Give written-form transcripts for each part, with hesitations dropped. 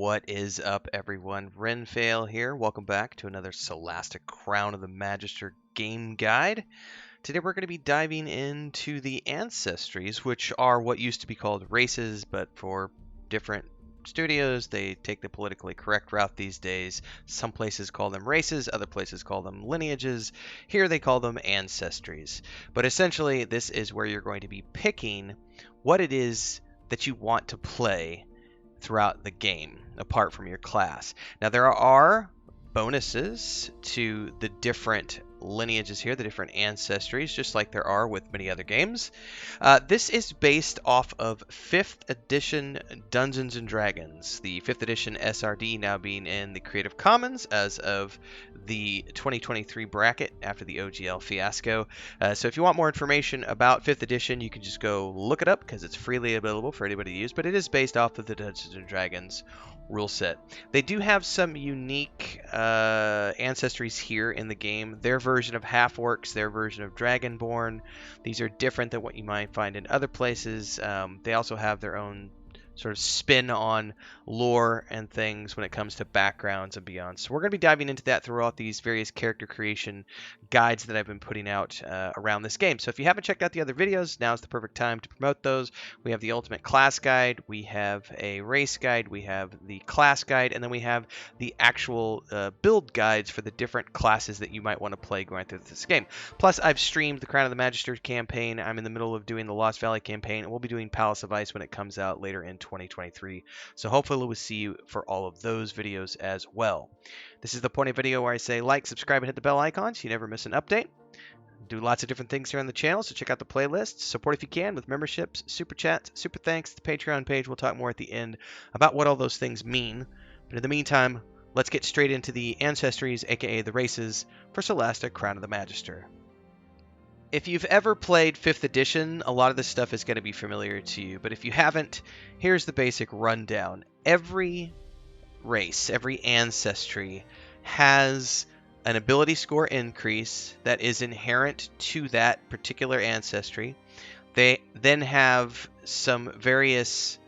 What is up, everyone? Renfail here. Welcome back to another Solasta Crown of the Magister game guide. Today we're going to be diving into the ancestries, which are what used to be called races, but for different studios, they take the politically correct route these days. Some places call them races, other places call them lineages. Here they call them ancestries. But essentially, this is where you're going to be picking what it is that you want to play throughout the game, apart from your class. Now, there are bonuses to the different lineages here, the different ancestries, just like there are with many other games. This is based off of 5th edition Dungeons & Dragons, the 5th edition SRD now being in the Creative Commons as of the 2023 bracket after the OGL fiasco. So if you want more information about 5th edition, you can just go look it up because it's freely available for anybody to use, but it is based off of the Dungeons & Dragons rule set. They do have some unique ancestries here in the game. Their version of half-orcs, their version of dragonborn. These are different than what you might find in other places. They also have their own sort of spin on lore and things when it comes to backgrounds and beyond. So we're going to be diving into that throughout these various character creation guides that I've been putting out around this game. So if you haven't checked out the other videos, now's the perfect time to promote those. We have the ultimate class guide, we have a race guide, we have the class guide, and then we have the actual build guides for the different classes that you might want to play going through this game. Plus, I've streamed the Crown of the Magister campaign. I'm in the middle of doing the Lost Valley campaign, and we'll be doing Palace of Ice when it comes out later in 2023. So hopefully we'll see you for all of those videos as well. This is the point of video where I say like, subscribe, and hit the bell icon so you never miss an update. Do lots of different things here on the channel, so check out the playlist. Support if you can with memberships, super chats, super thanks, the Patreon page. We'll talk more at the end about what all those things mean. But in the meantime, let's get straight into the ancestries, aka the races, for Solasta Crown of the Magister. If you've ever played 5th edition, a lot of this stuff is going to be familiar to you, but if you haven't, here's the basic rundown. Every race, every ancestry has an ability score increase that is inherent to that particular ancestry. They then have some various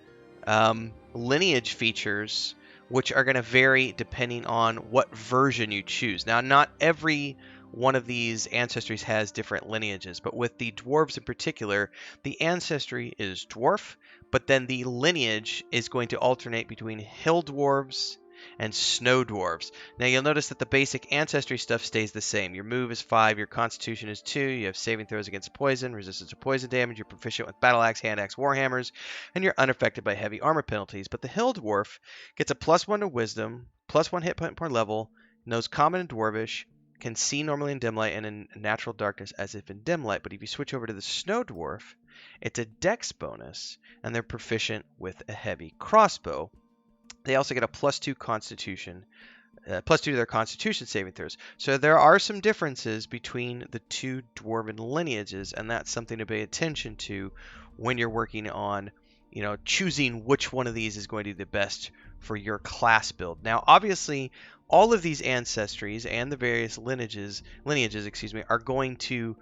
lineage features which are going to vary depending on what version you choose. Now, not every one of these ancestries has different lineages, but with the dwarves in particular, the ancestry is dwarf, but then the lineage is going to alternate between hill dwarves and snow dwarves. Now you'll notice that the basic ancestry stuff stays the same. Your move is 5, your constitution is 2, you have saving throws against poison, resistance to poison damage, you're proficient with battle axe, hand axe, warhammers, and you're unaffected by heavy armor penalties. But the hill dwarf gets a +1 to wisdom, +1 hit point per level, knows common and dwarvish, can see normally in dim light and in natural darkness as if in dim light. But if you switch over to the snow dwarf, it's a dex bonus, and they're proficient with a heavy crossbow. They also get a +2 constitution, +2 to their constitution saving throws. So there are some differences between the two dwarven lineages, and that's something to pay attention to when you're working on, choosing which one of these is going to be the best for your class build. Now, obviously, all of these ancestries and the various lineages, are going to,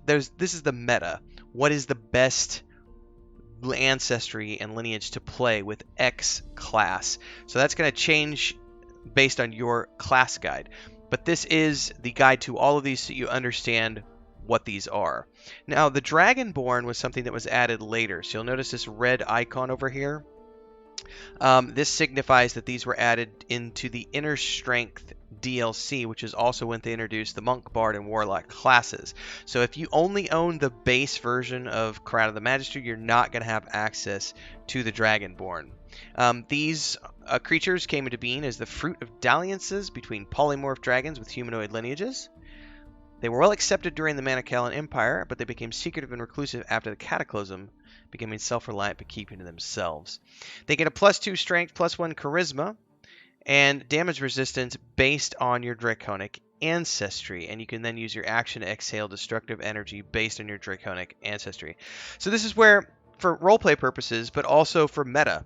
this is the meta. What is the best ancestry and lineage to play with X class? So that's going to change based on your class guide. But this is the guide to all of these so you understand what these are. Now, the Dragonborn was something that was added later. So you'll notice this red icon over here. This signifies that these were added into the Inner Strength DLC, which is also when they introduced the Monk, Bard, and Warlock classes. So if you only own the base version of Crown of the Magister, you're not going to have access to the Dragonborn. These creatures came into being as the fruit of dalliances between polymorph dragons with humanoid lineages. They were well accepted during the Manichaean Empire, but they became secretive and reclusive after the Cataclysm, becoming self-reliant but keeping to themselves. They get a +2 strength, +1 charisma, and damage resistance based on your draconic ancestry, and you can then use your action to exhale destructive energy based on your draconic ancestry. So this is where, for roleplay purposes, but also for meta,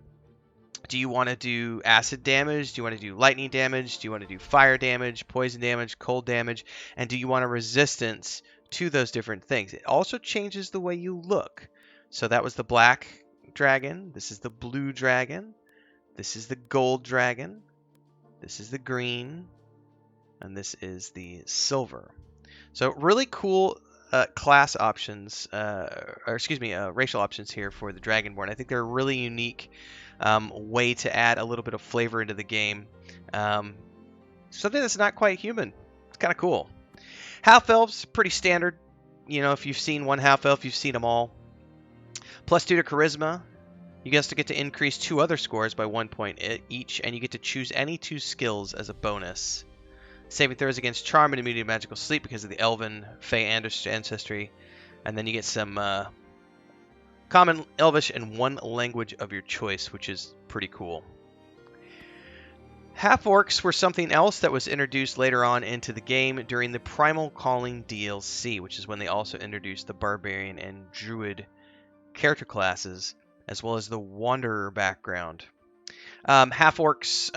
do you want to do acid damage? Do you want to do lightning damage? Do you want to do fire damage, poison damage, cold damage? And do you want a resistance to those different things? It also changes the way you look. So that was the black dragon. This is the blue dragon. This is the gold dragon. This is the green. And this is the silver. So really cool class options, racial options here for the Dragonborn. I think they're a really unique way to add a little bit of flavor into the game. Something that's not quite human. It's kind of cool. Half-elves, pretty standard. You know, if you've seen one half-elf, you've seen them all. +2 to charisma. You get to increase 2 other scores by 1 point each, and you get to choose any 2 skills as a bonus. Saving throws against charm and immunity to magical sleep because of the elven fey ancestry. And then you get some common, elvish, and 1 language of your choice, which is pretty cool. Half-orcs were something else that was introduced later on into the game during the Primal Calling DLC, which is when they also introduced the Barbarian and Druid character classes, as well as the Wanderer background. Half-orcs,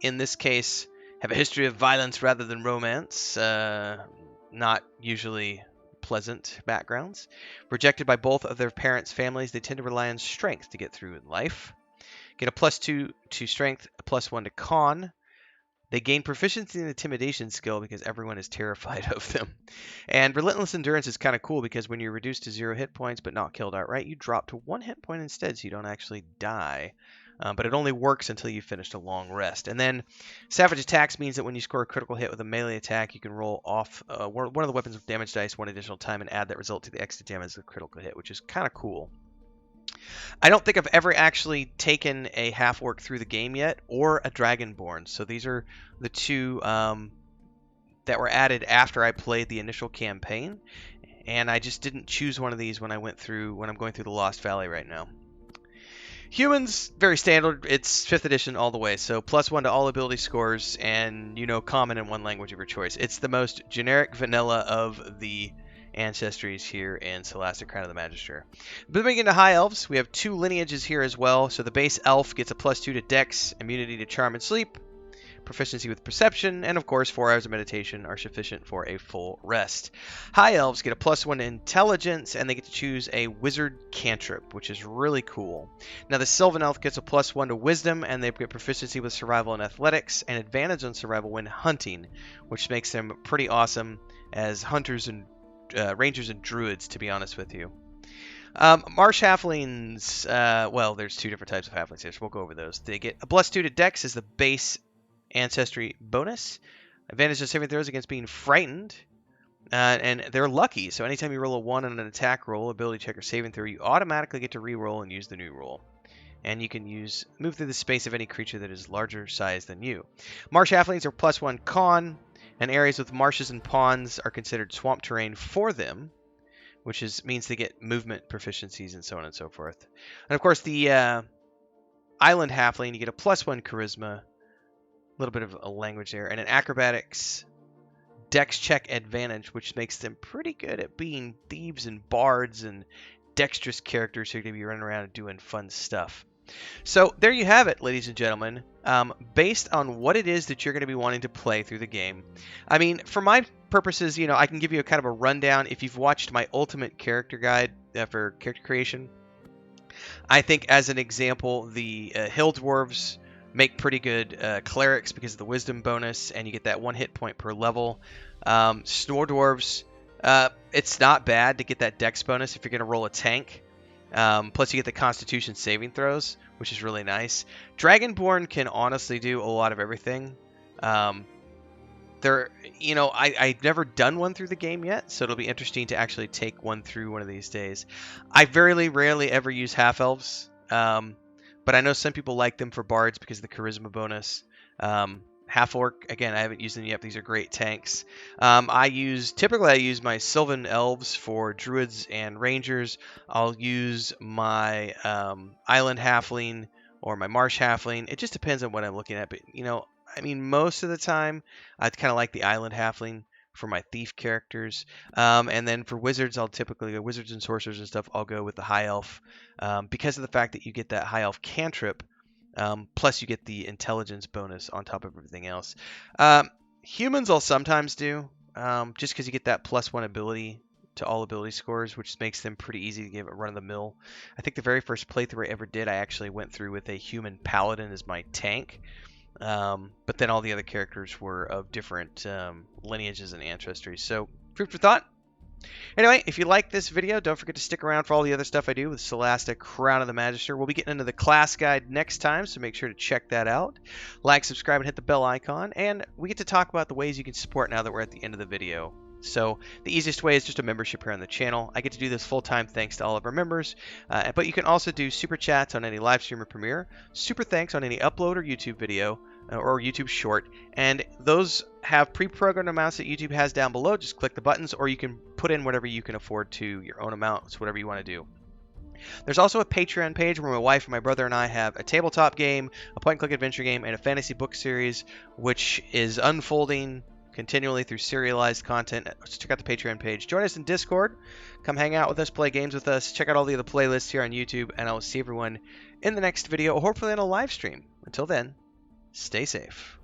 in this case, have a history of violence rather than romance. Not usually pleasant backgrounds. Rejected by both of their parents' families, they tend to rely on strength to get through in life. Get a +2 to strength, a +1 to con. They gain proficiency in the intimidation skill because everyone is terrified of them. And relentless endurance is kind of cool because when you're reduced to 0 hit points but not killed outright, you drop to 1 hit point instead, so you don't actually die. But it only works until you've finished a long rest. And then Savage Attacks means that when you score a critical hit with a melee attack, you can roll off one of the weapons with damage dice 1 additional time and add that result to the extra damage of the critical hit, which is kind of cool. I don't think I've ever actually taken a half-orc through the game yet, or a dragonborn. So these are the 2 that were added after I played the initial campaign, and I just didn't choose one of these when I'm going through the Lost Valley right now. Humans, very standard. It's 5th edition all the way, so +1 to all ability scores, and common in 1 language of your choice. It's the most generic vanilla of the ancestries here in Solasta, Crown of the Magister. Moving into High Elves, we have 2 lineages here as well. So the base elf gets a +2 to Dex, immunity to charm and sleep, proficiency with perception, and of course 4 hours of meditation are sufficient for a full rest. High Elves get a +1 to intelligence, and they get to choose a wizard cantrip, which is really cool. Now the Sylvan Elf gets a +1 to wisdom, and they get proficiency with survival and athletics, and advantage on survival when hunting, which makes them pretty awesome as hunters and rangers and druids, to be honest with you. Marsh halflings, well, there's 2 different types of halflings here, so we'll go over those. They get a +2 to Dex as the base ancestry bonus. Advantage of saving throws against being frightened. And they're lucky, so anytime you roll a 1 on an attack roll, ability check, or saving throw, you automatically get to re-roll and use the new roll. And you can move through the space of any creature that is larger size than you. Marsh halflings are +1 con, and areas with marshes and ponds are considered swamp terrain for them, which means they get movement proficiencies and so on and so forth. And of course, the island halfling, you get a +1 charisma, a little bit of a language there, and an acrobatics dex check advantage, which makes them pretty good at being thieves and bards and dexterous characters who are going to be running around and doing fun stuff. So there you have it, ladies and gentlemen. Based on what it is that you're going to be wanting to play through the game. I mean, for my purposes, I can give you a kind of a rundown. If you've watched my ultimate character guide for character creation, I think as an example, the hill dwarves make pretty good clerics because of the wisdom bonus, and you get that 1 hit point per level. Snore dwarves, it's not bad to get that dex bonus if you're going to roll a tank. Plus you get the constitution saving throws, which is really nice. Dragonborn can honestly do a lot of everything. I've never done one through the game yet, so it'll be interesting to actually take one through one of these days. I very rarely ever use half-elves, but I know some people like them for bards because of the charisma bonus. Half-orc, again, I haven't used them yet. These are great tanks. Typically I use my Sylvan Elves for druids and rangers. I'll use my island halfling or my marsh halfling. It just depends on what I'm looking at. But, most of the time, I kind of like the island halfling for my thief characters. And then for wizards, I'll typically go wizards and sorcerers and stuff. I'll go with the high elf because of the fact that you get that high elf cantrip. Plus you get the intelligence bonus on top of everything else. Humans I'll sometimes do, just because you get that +1 ability to all ability scores, which makes them pretty easy to give a run-of-the-mill. I think the very first playthrough I ever did, I actually went through with a human paladin as my tank. But then all the other characters were of different lineages and ancestries. So, food for thought. Anyway, if you like this video, don't forget to stick around for all the other stuff I do with Solasta, Crown of the Magister. We'll be getting into the class guide next time, so make sure to check that out. Like, subscribe, and hit the bell icon. And we get to talk about the ways you can support now that we're at the end of the video. So the easiest way is just a membership here on the channel. I get to do this full-time thanks to all of our members, but you can also do super chats on any live stream or premiere, super thanks on any upload or YouTube video, or YouTube short, and those have pre-programmed amounts that YouTube has down below. Just click the buttons, or you can put in whatever you can afford to your own amounts, whatever you want to do. There's also a Patreon page where my wife and my brother and I have a tabletop game, a point-and-click adventure game, and a fantasy book series, which is unfolding continually through serialized content. So check out the Patreon page. Join us in Discord. Come hang out with us, play games with us. Check out all the other playlists here on YouTube, and I will see everyone in the next video, or hopefully on a live stream. Until then, stay safe.